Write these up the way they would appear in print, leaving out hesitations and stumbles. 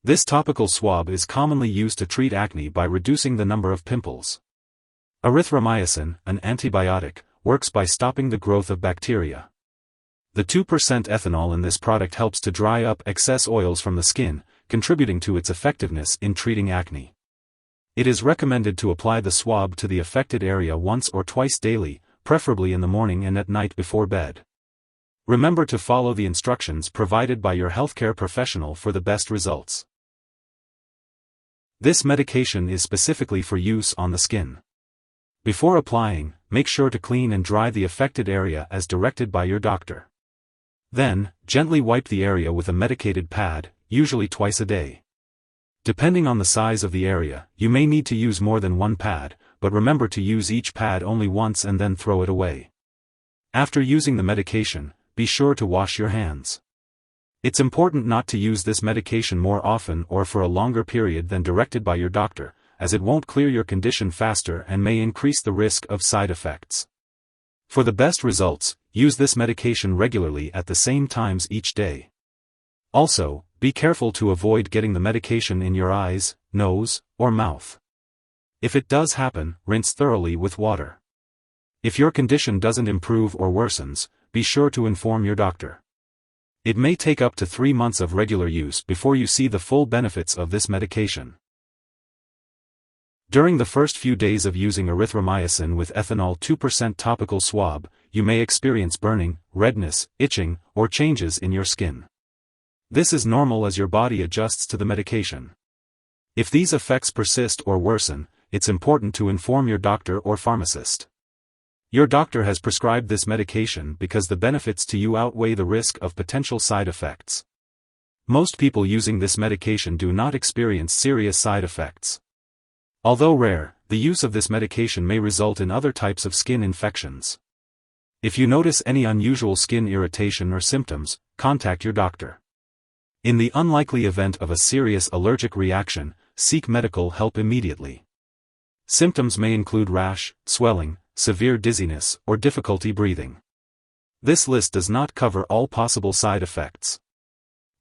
This topical swab is commonly used to treat acne by reducing the number of pimples. Erythromycin, an antibiotic, works by stopping the growth of bacteria. The 2% ethanol in this product helps to dry up excess oils from the skin, contributing to its effectiveness in treating acne. It is recommended to apply the swab to the affected area once or twice daily, preferably in the morning and at night before bed. Remember to follow the instructions provided by your healthcare professional for the best results. This medication is specifically for use on the skin. Before applying, make sure to clean and dry the affected area as directed by your doctor. Then, gently wipe the area with a medicated pad, usually twice a day. Depending on the size of the area, you may need to use more than one pad, but remember to use each pad only once and then throw it away. After using the medication, be sure to wash your hands. It's important not to use this medication more often or for a longer period than directed by your doctor, as it won't clear your condition faster and may increase the risk of side effects. For the best results, use this medication regularly at the same times each day. Also, be careful to avoid getting the medication in your eyes, nose, or mouth. If it does happen, rinse thoroughly with water. If your condition doesn't improve or worsens, be sure to inform your doctor. It may take up to 3 months of regular use before you see the full benefits of this medication. During the first few days of using erythromycin with ethanol 2% topical swab, you may experience burning, redness, itching, or changes in your skin. This is normal as your body adjusts to the medication. If these effects persist or worsen, it's important to inform your doctor or pharmacist. Your doctor has prescribed this medication because the benefits to you outweigh the risk of potential side effects. Most people using this medication do not experience serious side effects. Although rare, the use of this medication may result in other types of skin infections. If you notice any unusual skin irritation or symptoms, contact your doctor. In the unlikely event of a serious allergic reaction, seek medical help immediately. Symptoms may include rash, swelling, severe dizziness, or difficulty breathing. This list does not cover all possible side effects.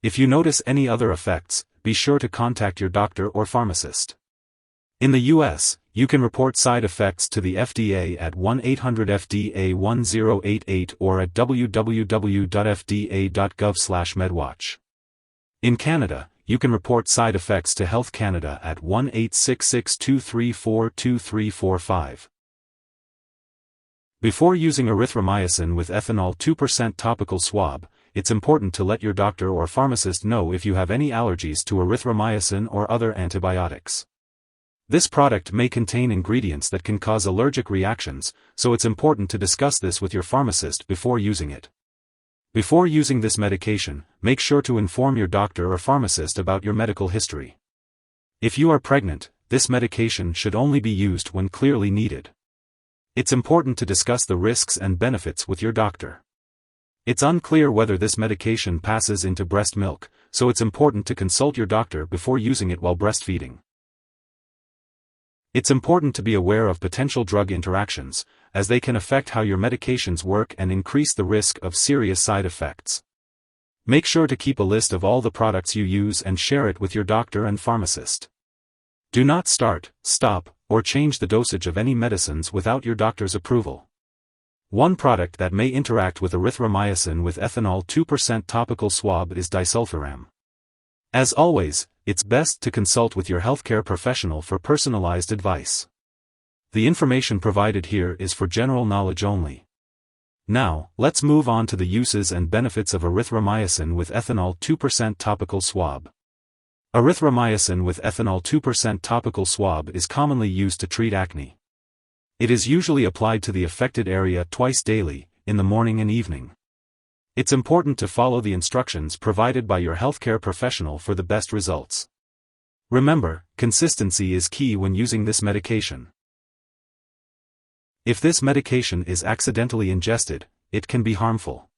If you notice any other effects, be sure to contact your doctor or pharmacist. In the U.S., you can report side effects to the FDA at 1-800-FDA-1088 or at www.fda.gov/medwatch. In Canada, you can report side effects to Health Canada at 1-866-234-2345. Before using erythromycin with ethanol 2% topical swab, it's important to let your doctor or pharmacist know if you have any allergies to erythromycin or other antibiotics. This product may contain ingredients that can cause allergic reactions, so it's important to discuss this with your pharmacist before using it. Before using this medication, make sure to inform your doctor or pharmacist about your medical history. If you are pregnant, this medication should only be used when clearly needed. It's important to discuss the risks and benefits with your doctor. It's unclear whether this medication passes into breast milk, so it's important to consult your doctor before using it while breastfeeding. It's important to be aware of potential drug interactions, as they can affect how your medications work and increase the risk of serious side effects. Make sure to keep a list of all the products you use and share it with your doctor and pharmacist. Do not start, stop, or change the dosage of any medicines without your doctor's approval. One product that may interact with erythromycin with ethanol 2% topical swab is disulfiram. As always, it's best to consult with your healthcare professional for personalized advice. The information provided here is for general knowledge only. Now, let's move on to the uses and benefits of erythromycin with ethanol 2% topical swab. Erythromycin with ethanol 2% topical swab is commonly used to treat acne. It is usually applied to the affected area twice daily, in the morning and evening. It's important to follow the instructions provided by your healthcare professional for the best results. Remember, consistency is key when using this medication. If this medication is accidentally ingested, it can be harmful.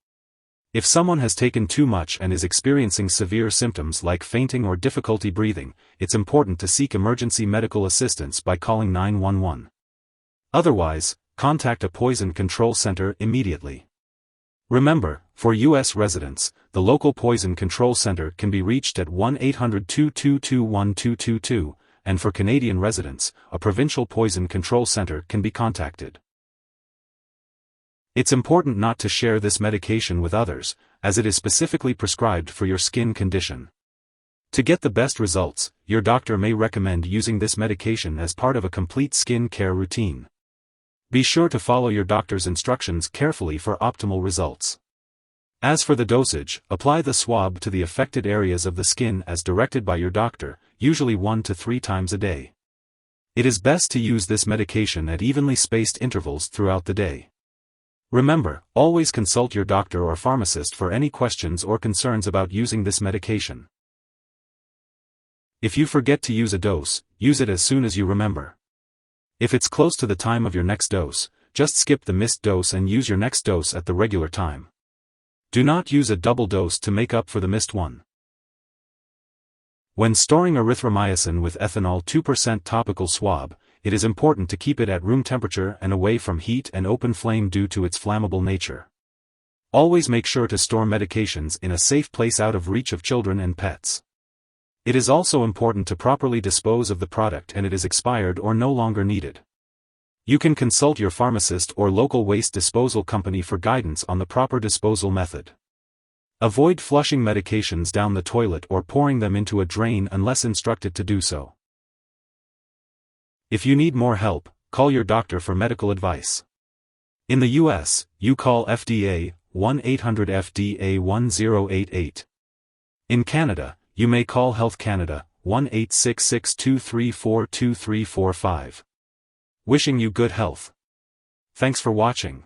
If someone has taken too much and is experiencing severe symptoms like fainting or difficulty breathing, it's important to seek emergency medical assistance by calling 911. Otherwise, contact a poison control center immediately. Remember, for U.S. residents, the local poison control center can be reached at 1-800-222-1222, and for Canadian residents, a provincial poison control center can be contacted. It's important not to share this medication with others, as it is specifically prescribed for your skin condition. To get the best results, your doctor may recommend using this medication as part of a complete skin care routine. Be sure to follow your doctor's instructions carefully for optimal results. As for the dosage, apply the swab to the affected areas of the skin as directed by your doctor, usually 1 to 3 times a day. It is best to use this medication at evenly spaced intervals throughout the day. Remember, always consult your doctor or pharmacist for any questions or concerns about using this medication. If you forget to use a dose, use it as soon as you remember. If it's close to the time of your next dose, just skip the missed dose and use your next dose at the regular time. Do not use a double dose to make up for the missed one. When storing erythromycin with ethanol 2% topical swab, it is important to keep it at room temperature and away from heat and open flame due to its flammable nature. Always make sure to store medications in a safe place out of reach of children and pets. It is also important to properly dispose of the product and it is expired or no longer needed. You can consult your pharmacist or local waste disposal company for guidance on the proper disposal method. Avoid flushing medications down the toilet or pouring them into a drain unless instructed to do so. If you need more help, call your doctor for medical advice. In the US, you call FDA 1-800-FDA-1088. In Canada, you may call Health Canada, 1-866-234-2345. Wishing you good health. Thanks for watching.